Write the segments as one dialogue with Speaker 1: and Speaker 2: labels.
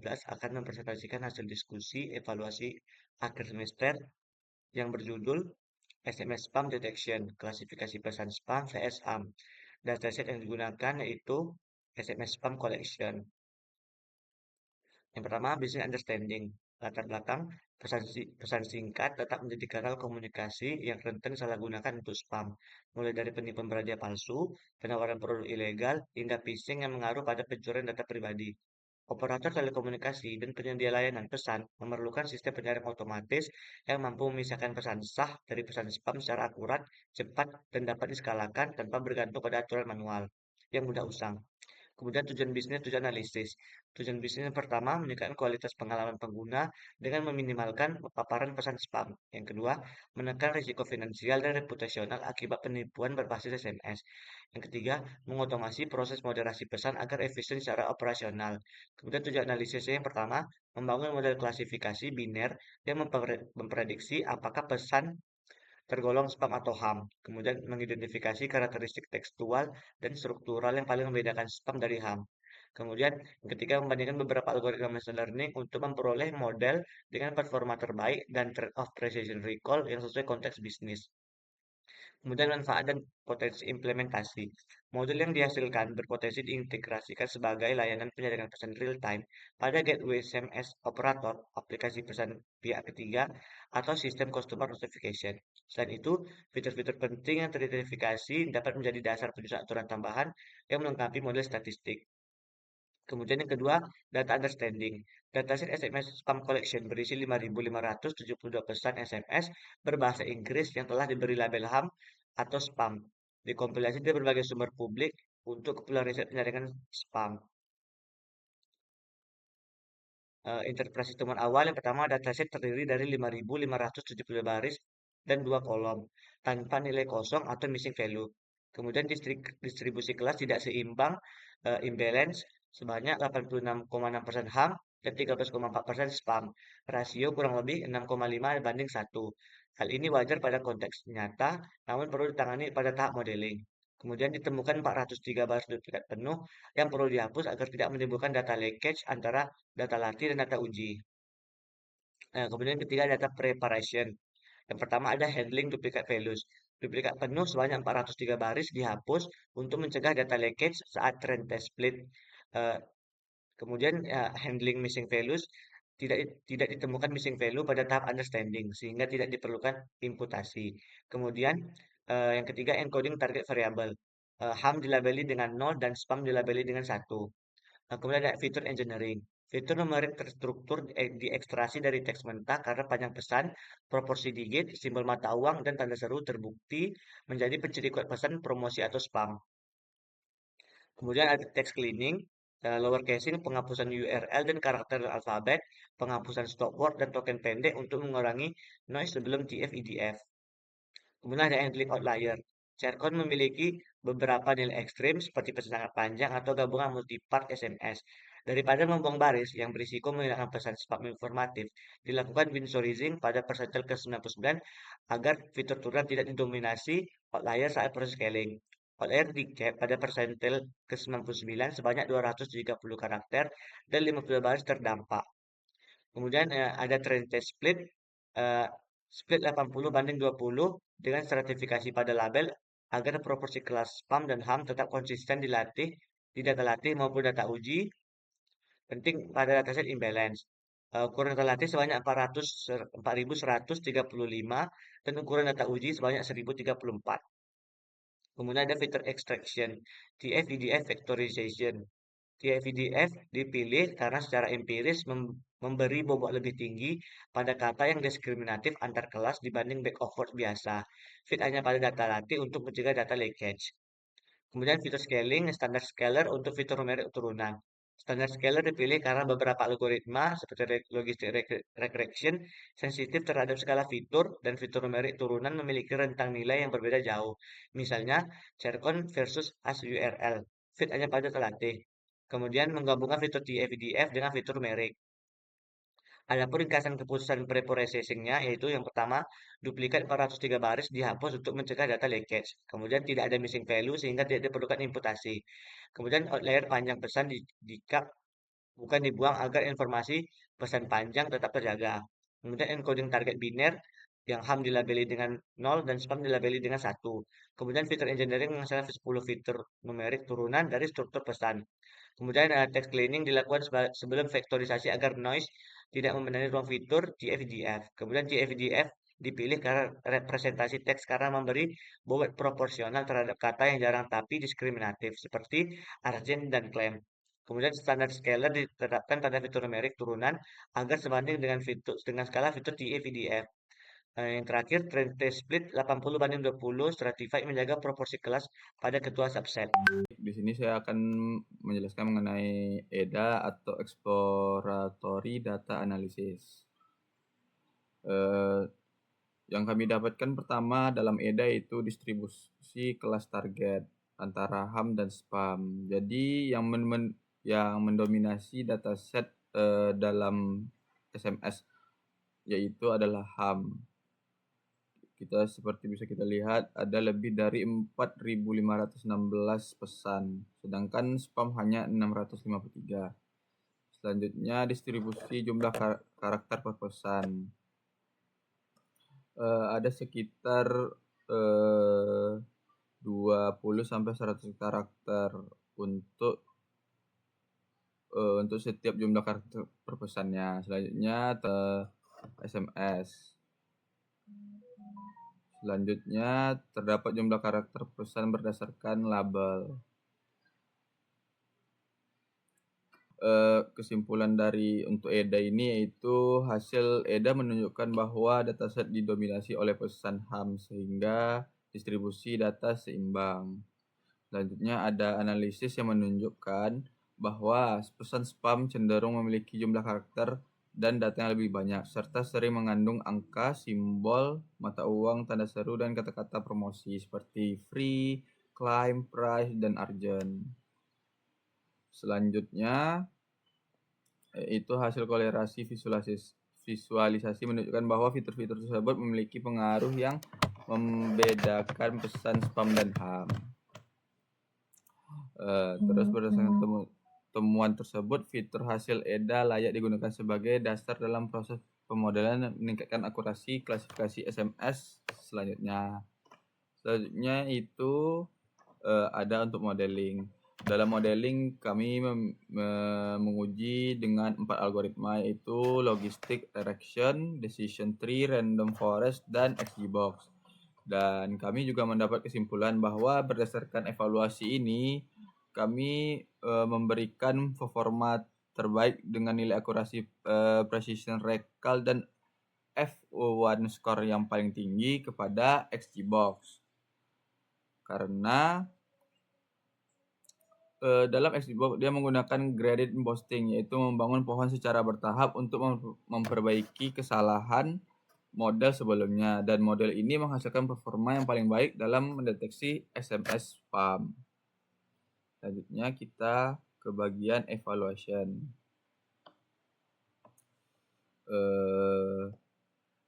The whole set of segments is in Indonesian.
Speaker 1: 2012 akan mempresentasikan hasil diskusi evaluasi akhir semester yang berjudul SMS Spam Detection, klasifikasi pesan spam vs HAM. Dataset yang digunakan yaitu SMS Spam Collection. Yang pertama, business understanding. Latar belakang, pesan singkat tetap menjadi kanal komunikasi yang rentan salah gunakan untuk spam. Mulai dari penipuan berhadiah palsu, penawaran produk ilegal, hingga phishing yang mengaruh pada pencurian data pribadi. Operator telekomunikasi dan penyedia layanan pesan memerlukan sistem penyaring otomatis yang mampu memisahkan pesan sah dari pesan spam secara akurat, cepat, dan dapat diskalakan tanpa bergantung pada aturan manual yang mudah usang. Kemudian tujuan analisis. Tujuan bisnis yang pertama, meningkatkan kualitas pengalaman pengguna dengan meminimalkan paparan pesan spam. Yang kedua, menekan risiko finansial dan reputasional akibat penipuan berbasis SMS. Yang ketiga, mengotomasi proses moderasi pesan agar efisien secara operasional. Kemudian tujuan analisisnya yang pertama, membangun model klasifikasi biner yang memprediksi apakah pesan tergolong spam atau HAM, kemudian mengidentifikasi karakteristik tekstual dan struktural yang paling membedakan spam dari HAM. Kemudian yang ketiga membandingkan beberapa algoritma machine learning untuk memperoleh model dengan performa terbaik dan trade-off precision recall yang sesuai konteks bisnis. Kemudian manfaat dan potensi implementasi. Modul yang dihasilkan berpotensi diintegrasikan sebagai layanan penyaringan pesan real-time pada gateway SMS operator, aplikasi pesan pihak ketiga, atau sistem customer notification. Selain itu, fitur-fitur penting yang teridentifikasi dapat menjadi dasar penyusunan aturan tambahan yang melengkapi model statistik. Kemudian yang kedua, data understanding. Dataset SMS spam collection berisi 5.572 pesan SMS berbahasa Inggris yang telah diberi label HAM atau spam. Dikompilasi dari berbagai sumber publik untuk keperluan riset penyaringan spam. Interpretasi temuan awal yang pertama, dataset terdiri dari 5.572 baris dan 2 kolom tanpa nilai kosong atau missing value. Kemudian distribusi kelas tidak seimbang, imbalance sebanyak 86,6% HAM dan 13,4% spam. Rasio kurang lebih 6,5 banding 1. Hal ini wajar pada konteks nyata, namun perlu ditangani pada tahap modeling. Kemudian ditemukan 403 baris duplikat penuh yang perlu dihapus agar tidak menimbulkan data leakage antara data latih dan data uji. Kemudian ketiga data preparation. Yang pertama ada handling duplicate values. Duplikat penuh sebanyak 403 baris dihapus untuk mencegah data leakage saat trend test split. Eh, Kemudian handling missing values tidak ditemukan missing value pada tahap understanding sehingga tidak diperlukan imputasi. Kemudian yang ketiga encoding target variable. HAM dilabeli dengan 0 dan spam dilabeli dengan 1. Kemudian ada fitur engineering. Fitur numerik terstruktur diekstrasi dari teks mentah karena panjang pesan, proporsi digit, simbol mata uang, dan tanda seru terbukti menjadi pencuri kuat pesan, promosi, atau spam. Kemudian ada text cleaning, lower casing, penghapusan URL dan karakter alfabet, penghapusan stop word dan token pendek untuk mengurangi noise sebelum TF-IDF. Kemudian ada handling outlier. Sharecode memiliki beberapa nilai ekstrim seperti pesan sangat panjang atau gabungan multipart SMS. Daripada membuang baris yang berisiko menghilangkan pesan spam informatif, dilakukan bin sorting pada persentil ke-99 agar fitur turunan tidak didominasi outlier saat proses scaling. Outlier di cap pada persentil ke-99 sebanyak 230 karakter dan 50 baris terdampak. Kemudian ada trend test split, eh, split 80 banding 20 dengan stratifikasi pada label agar proporsi kelas spam dan HAM tetap konsisten dilatih di data latih maupun data uji. Penting pada dataset imbalance. Ukuran data latih sebanyak 4.135 dan ukuran data uji sebanyak 1.034. Kemudian ada fitur extraction, TF-IDF factorization. TF-IDF dipilih karena secara empiris memberi bobot lebih tinggi pada kata yang diskriminatif antar kelas dibanding back of word biasa. Fit hanya pada data latih untuk mencegah data leakage. Kemudian fitur scaling, standar scaler untuk fitur numerik turunan. Standar scaler dipilih karena beberapa algoritma seperti logistic regression sensitif terhadap skala fitur dan fitur numerik turunan memiliki rentang nilai yang berbeda jauh. Misalnya, Charcon versus ASURL. Fit hanya pada terlatih. Kemudian menggabungkan fitur TF-IDF dengan fitur numerik. Adapun ringkasan keputusan preprocessing-nya yaitu yang pertama, duplikat 403 baris dihapus untuk mencegah data leakage. Kemudian tidak ada missing value sehingga tidak diperlukan imputasi. Kemudian outlier panjang pesan di cap bukan dibuang agar informasi pesan panjang tetap terjaga. Kemudian encoding target biner yang ham dilabeli dengan 0 dan spam dilabeli dengan 1. Kemudian fitur engineering menghasilkan 10 fitur numerik turunan dari struktur pesan. Kemudian text cleaning dilakukan sebelum vektorisasi agar noise tidak membenahi ruang fitur GFDF. Kemudian GFDF dipilih karena representasi teks karena memberi bobot proporsional terhadap kata yang jarang tapi diskriminatif seperti urgent dan claim. Kemudian standar scalar ditetapkan pada fitur numerik turunan agar sebanding dengan skala fitur GFDF. Yang terakhir, trend test split 80/20 stratified menjaga proporsi kelas pada ketua subset.
Speaker 2: Di sini saya akan menjelaskan mengenai EDA atau Exploratory Data Analysis. Yang kami dapatkan pertama dalam EDA itu distribusi kelas target antara ham dan spam. Jadi yang mendominasi dataset dalam SMS yaitu adalah ham. Seperti bisa kita lihat ada lebih dari 4.516 pesan, sedangkan spam hanya 653. Selanjutnya distribusi jumlah karakter per pesan. Ada sekitar 20 sampai 100 karakter untuk setiap jumlah karakter per pesannya. Selanjutnya SMS. Selanjutnya, terdapat jumlah karakter pesan berdasarkan label. Kesimpulan dari untuk EDA ini yaitu hasil EDA menunjukkan bahwa dataset didominasi oleh pesan ham sehingga distribusi data seimbang. Selanjutnya ada analisis yang menunjukkan bahwa pesan spam cenderung memiliki jumlah karakter dan data yang lebih banyak, serta sering mengandung angka, simbol, mata uang, tanda seru, dan kata-kata promosi seperti free, claim, price, dan urgent. Selanjutnya, itu hasil kolerasi visualisasi menunjukkan bahwa fitur-fitur tersebut memiliki pengaruh yang membedakan pesan spam dan ham. Terus berdasarkan temuan tersebut, fitur hasil EDA layak digunakan sebagai dasar dalam proses pemodelan dan meningkatkan akurasi klasifikasi SMS selanjutnya. Selanjutnya itu ada untuk modeling. Dalam modeling kami menguji dengan 4 algoritma yaitu logistic regression, decision tree, random forest, dan XGBox. Dan kami juga mendapat kesimpulan bahwa berdasarkan evaluasi ini kami memberikan performa terbaik dengan nilai akurasi precision recall dan F1 score yang paling tinggi kepada XGBox. Karena dalam XGBox dia menggunakan graded embossing, yaitu membangun pohon secara bertahap untuk memperbaiki kesalahan model sebelumnya, dan model ini menghasilkan performa yang paling baik dalam mendeteksi SMS spam. Selanjutnya kita ke bagian evaluation.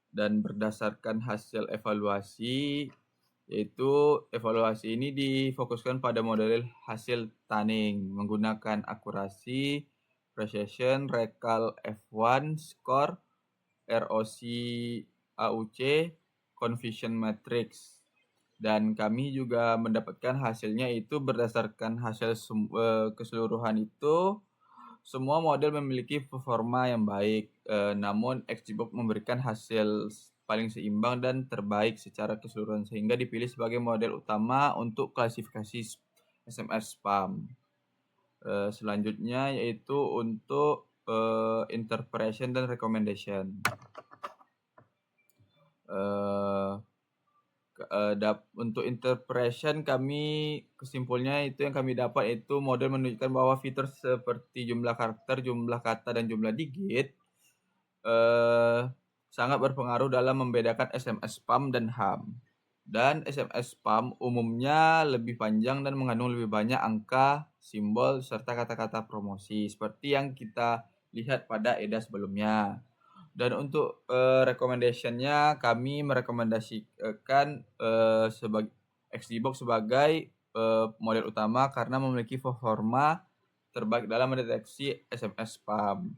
Speaker 2: Dan berdasarkan hasil evaluasi, yaitu evaluasi ini difokuskan pada model hasil tunning menggunakan akurasi, precision, recall F1 score, ROC AUC, confusion matrix. Dan kami juga mendapatkan hasilnya itu berdasarkan hasil keseluruhan itu semua model memiliki performa yang baik, namun XGBox memberikan hasil paling seimbang dan terbaik secara keseluruhan sehingga dipilih sebagai model utama untuk klasifikasi SMS spam. Selanjutnya yaitu untuk interpretation dan recommendation. Untuk interpretation kami kesimpulannya itu yang kami dapat itu model menunjukkan bahwa fitur seperti jumlah karakter, jumlah kata, dan jumlah digit sangat berpengaruh dalam membedakan SMS spam dan ham. Dan SMS spam umumnya lebih panjang dan mengandung lebih banyak angka, simbol, serta kata-kata promosi seperti yang kita lihat pada EDA sebelumnya. Dan untuk recommendation-nya kami merekomendasikan XGBox sebagai model utama karena memiliki performa terbaik dalam mendeteksi SMS spam.